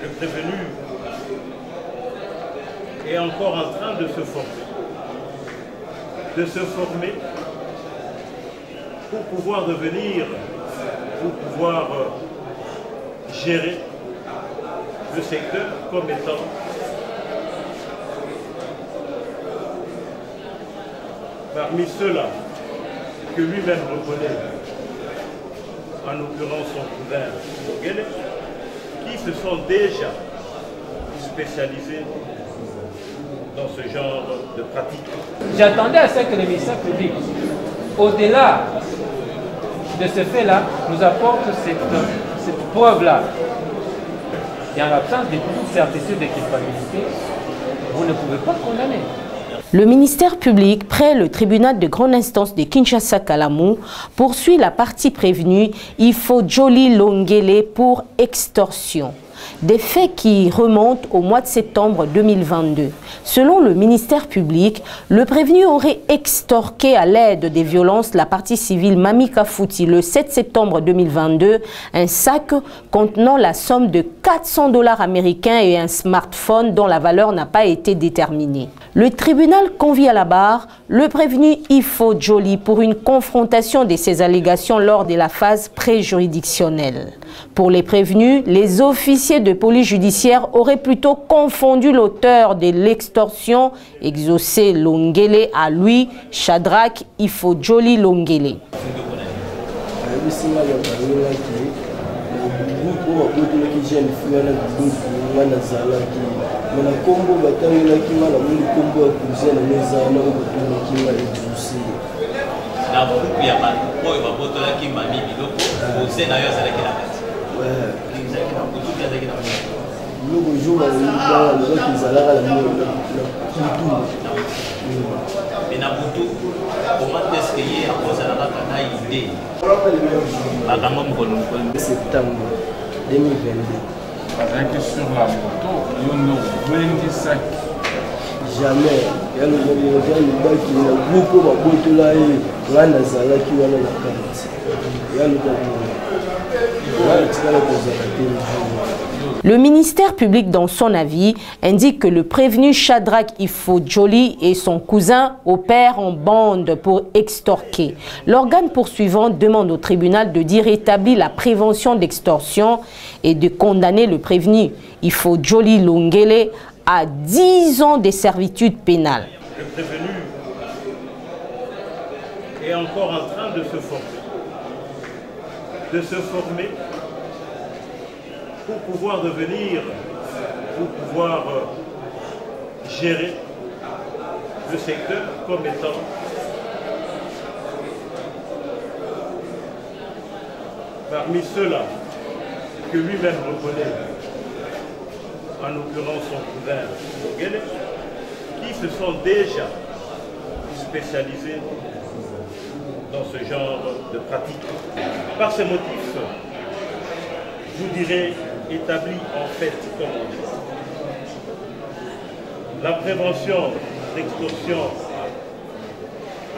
Le prévenu est encore en train de se former. Pour pouvoir gérer le secteur comme étant parmi ceux-là que lui-même reconnaît, en l'occurrence son cousin Longele, qui se sont déjà spécialisés dans ce genre de pratique. J'attendais à ce que le ministère public, au-delà de ce fait-là, nous apporte cette preuve-là. Et en l'absence de toute certitude de culpabilité, vous ne pouvez pas condamner. Le ministère public, près le tribunal de grande instance de Kinshasa-Kalamu, poursuit la partie prévenue Ifojoli Longele pour extorsion. Des faits qui remontent au mois de septembre 2022. Selon le ministère public, le prévenu aurait extorqué à l'aide des violences la partie civile Mamika Fouti le 7 septembre 2022 un sac contenant la somme de 400 $ américains et un smartphone dont la valeur n'a pas été déterminée. Le tribunal convie à la barre le prévenu Ifojoli pour une confrontation de ces allégations lors de la phase pré-juridictionnelle. Pour les prévenus, les officiers de police judiciaire auraient plutôt confondu l'auteur de l'extorsion, Exaucé Longele, à lui, Shadrach Ifojoli Longele. Septembre 2022. Sur la moto, il y a 20 sacs. Jamais. Il y a le gars qui est un groupe de moto là et Ranazala qui va dans la carte. Il y a le Le ministère public, dans son avis, indique que le prévenu Shadrach Ifojoli et son cousin opèrent en bande pour extorquer. L'organe poursuivant demande au tribunal de dire établir la prévention d'extorsion et de condamner le prévenu Ifojoli Longele à 10 ans de servitude pénale. Le prévenu est encore en train de se former. Pour pouvoir gérer le secteur comme étant parmi ceux-là que lui-même reconnaît, en l'occurrence son cousin Longele, qui se sont déjà spécialisés dans ce genre de pratique. Par ces motifs, je vous dirais établi en fait, comme on dit, la prévention d'extorsion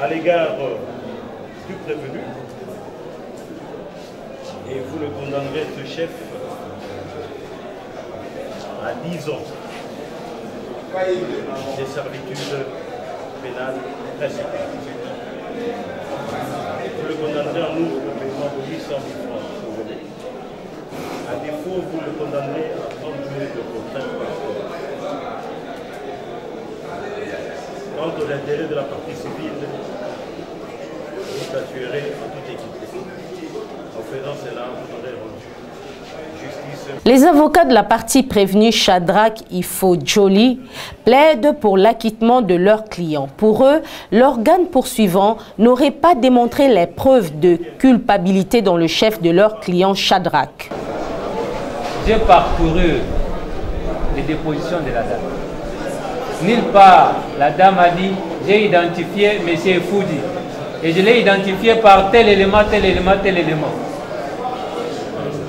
à l'égard du prévenu, et vous le condamnerez, ce chef, à 10 ans de servitude pénale principale. Vous le condamnerez en outre au paiement de 800 000 francs. À défaut, vous le condamnerez à 30 jours de contrainte par corps. Quant à l'intérêt de la partie civile, vous statuerez en toute équité. En faisant cela, vous aurez rendu justice. Les avocats de la partie prévenue Shadrach Ifojoli plaident pour l'acquittement de leurs clients. Pour eux, l'organe poursuivant n'aurait pas démontré les preuves de culpabilité dans le chef de leur client Shadrach. J'ai parcouru les dépositions de la dame. Nulle part, la dame a dit j'ai identifié M. Foudi et je l'ai identifié par tel élément, tel élément, tel élément.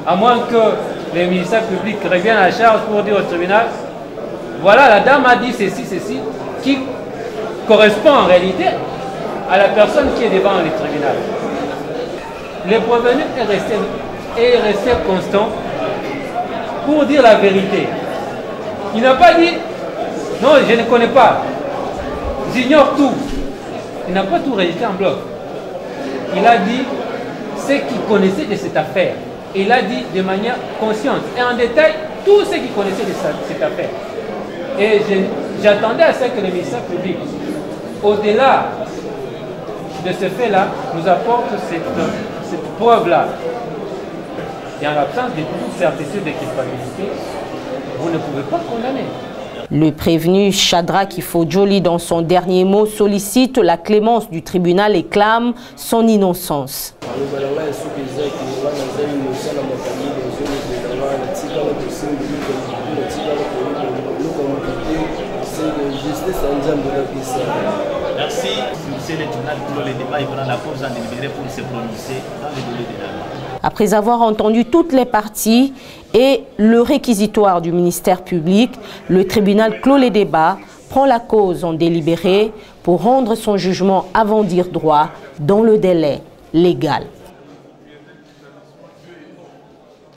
À moins que le ministère public revienne à charge pour dire au tribunal voilà, la dame a dit ceci, ceci, qui correspond en réalité à la personne qui est devant le tribunal. Le prévenu est resté constant pour dire la vérité. Il n'a pas dit non, je ne connais pas, j'ignore tout. Il n'a pas tout rejeté en bloc. Il a dit ce qu'il connaissait de cette affaire. Il a dit de manière consciente et en détail tout ce qu'il connaissait de cette affaire. Et j'attendais à ce que le ministère public, au-delà de ce fait-là, nous apporte cette preuve-là. Et en l'absence de toute certitude de culpabilité, vous ne pouvez pas condamner. Le prévenu Shadrack Ifo-Djoli, dans son dernier mot, sollicite la clémence du tribunal et clame son innocence. Merci, monsieur le tribunal pour le débat et prendre la pause en délibéré pour se prononcer dans le délai de la loi. Après avoir entendu toutes les parties et le réquisitoire du ministère public, le tribunal clôt les débats, prend la cause en délibéré pour rendre son jugement avant dire droit dans le délai légal.